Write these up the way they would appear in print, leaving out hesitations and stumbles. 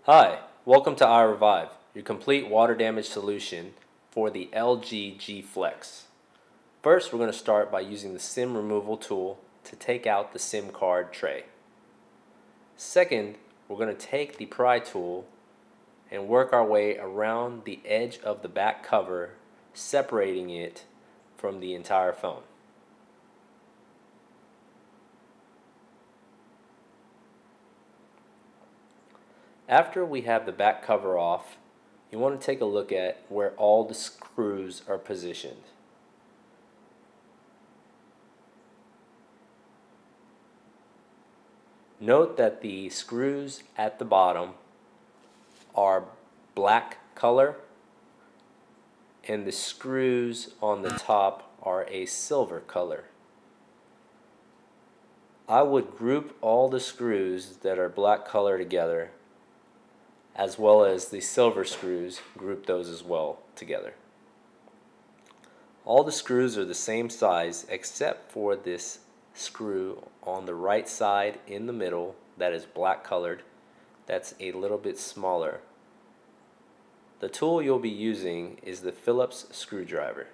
Hi, welcome to iRevive, your complete water damage solution for the LG G Flex. First, we're going to start by using the SIM removal tool to take out the SIM card tray. Second, we're going to take the pry tool and work our way around the edge of the back cover, separating it from the entire phone. After we have the back cover off, you want to take a look at where all the screws are positioned. Note that the screws at the bottom are black color and the screws on the top are a silver color. I would group all the screws that are black color together, as well as the silver screws, group those as well together. All the screws are the same size except for this screw on the right side in the middle that is black colored. That's a little bit smaller. The tool you'll be using is the Phillips screwdriver.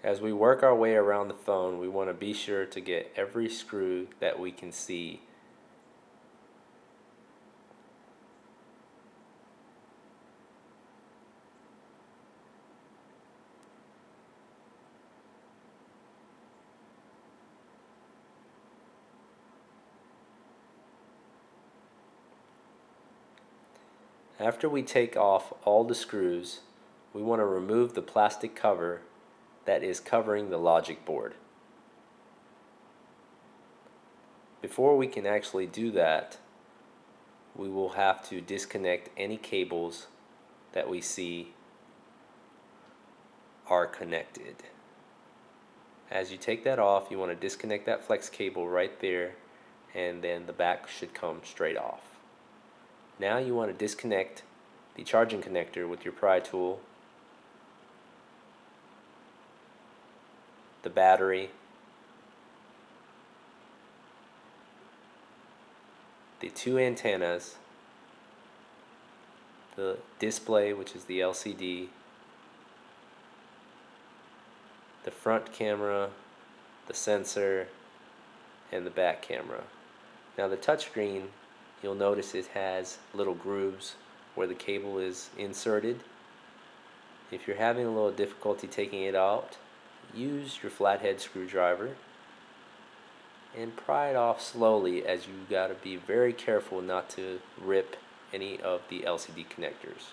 As we work our way around the phone, we want to be sure to get every screw that we can see. After we take off all the screws, we want to remove the plastic cover that is covering the logic board. Before we can actually do that, we will have to disconnect any cables that we see are connected. As you take that off, you want to disconnect that flex cable right there, and then the back should come straight off. Now you want to disconnect the charging connector with your pry tool, the battery, the two antennas, the display, which is the LCD, the front camera, the sensor, and the back camera. Now the touchscreen, you'll notice it has little grooves where the cable is inserted. If you're having a little difficulty taking it out, use your flathead screwdriver and pry it off slowly, as you gotta be very careful not to rip any of the LCD connectors.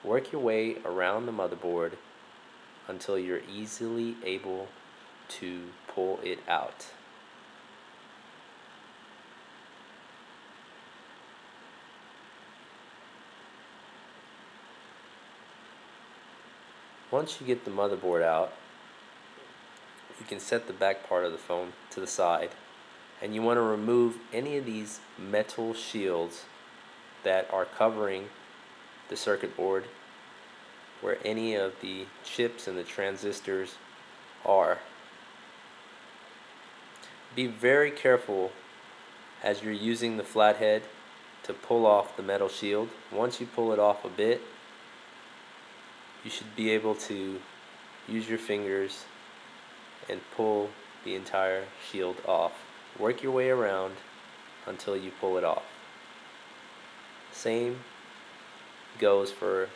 Work your way around the motherboard until you're easily able to pull it out. Once you get the motherboard out, you can set the back part of the phone to the side, and you want to remove any of these metal shields that are covering the circuit board where any of the chips and the transistors are. Be very careful as you're using the flathead to pull off the metal shield. Once you pull it off a bit, you should be able to use your fingers and pull the entire shield off. Work your way around until you pull it off. Same goes for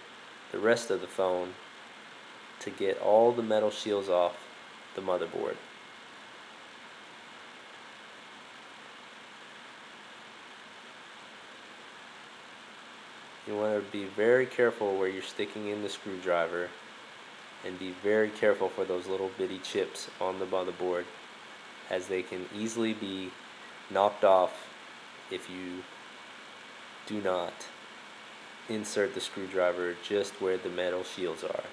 the rest of the phone to get all the metal shields off the motherboard. You want to be very careful where you're sticking in the screwdriver, and be very careful for those little bitty chips on the motherboard, as they can easily be knocked off if you do not insert the screwdriver just where the metal shields are.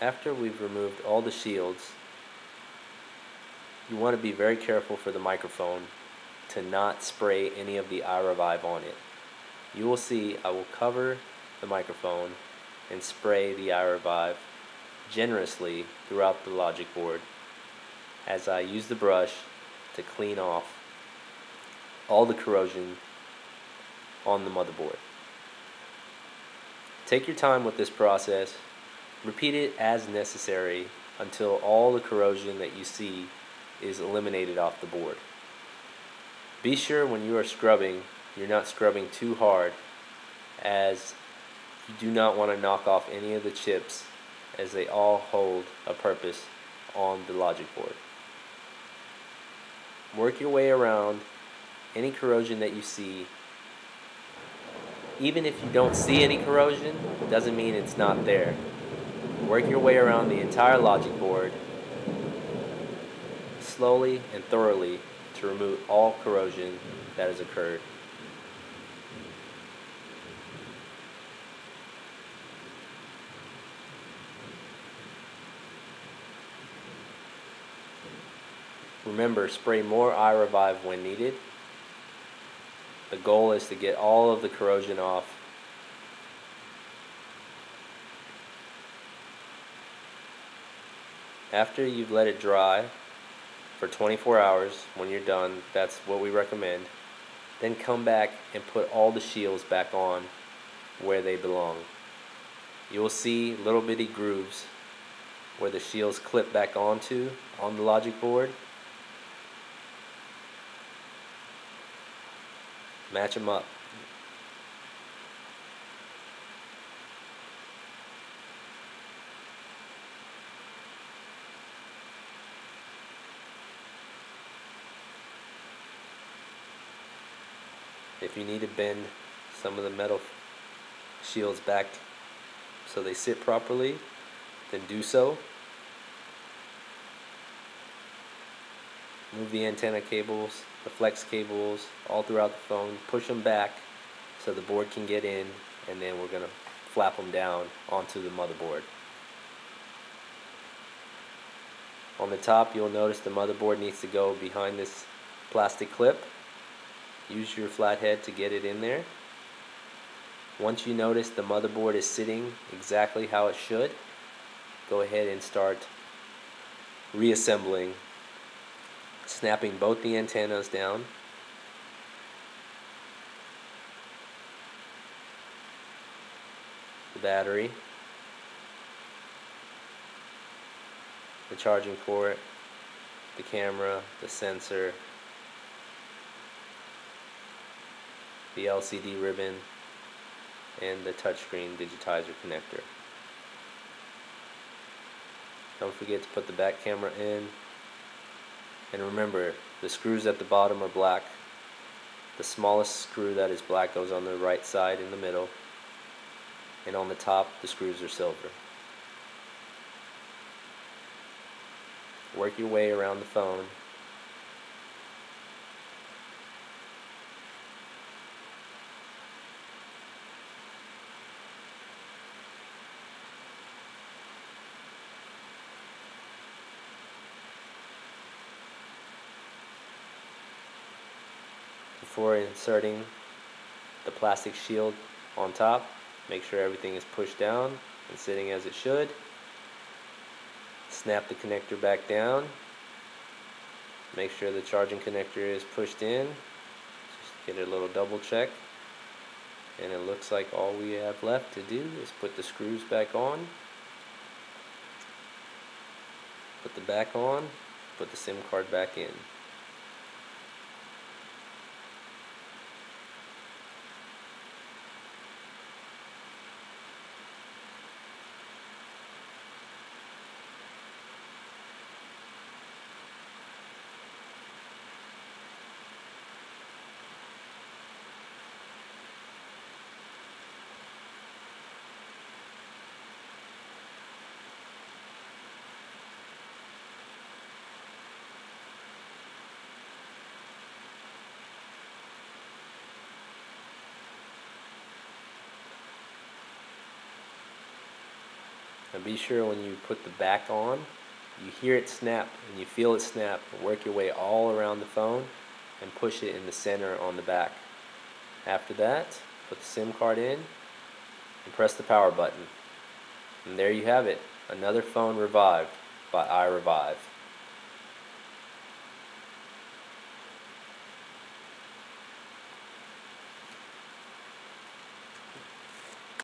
After we've removed all the shields, you want to be very careful for the microphone to not spray any of the iRevive on it. You will see I will cover the microphone and spray the iRevive generously throughout the logic board as I use the brush to clean off all the corrosion on the motherboard. Take your time with this process. Repeat it as necessary until all the corrosion that you see is eliminated off the board. Be sure when you are scrubbing, you're not scrubbing too hard, as you do not want to knock off any of the chips, as they all hold a purpose on the logic board. Work your way around any corrosion that you see. Even if you don't see any corrosion, doesn't mean it's not there. Work your way around the entire logic board slowly and thoroughly to remove all corrosion that has occurred. Remember, spray more iRevive when needed. The goal is to get all of the corrosion off. After you've let it dry for 24 hours, when you're done, that's what we recommend, then come back and put all the shields back on where they belong. You will see little bitty grooves where the shields clip back onto on the logic board. Match them up. If you need to bend some of the metal shields back so they sit properly, then do so. Move the antenna cables, the flex cables, all throughout the phone. Push them back so the board can get in, and then we're going to flap them down onto the motherboard. On the top, you'll notice the motherboard needs to go behind this plastic clip. Use your flathead to get it in there. Once you notice the motherboard is sitting exactly how it should, go ahead and start reassembling, snapping both the antennas down. The battery, the charging port, the camera, the sensor, the LCD ribbon, and the touchscreen digitizer connector. Don't forget to put the back camera in. And remember, the screws at the bottom are black. The smallest screw that is black goes on the right side in the middle. And on the top, the screws are silver. Work your way around the phone. Before inserting the plastic shield on top, make sure everything is pushed down and sitting as it should. Snap the connector back down. Make sure the charging connector is pushed in. Just get a little double check. And it looks like all we have left to do is put the screws back on. Put the back on. Put the SIM card back in. Now be sure when you put the back on, you hear it snap and you feel it snap. Work your way all around the phone and push it in the center on the back. After that, put the SIM card in and press the power button. And there you have it, another phone revived by iRevive.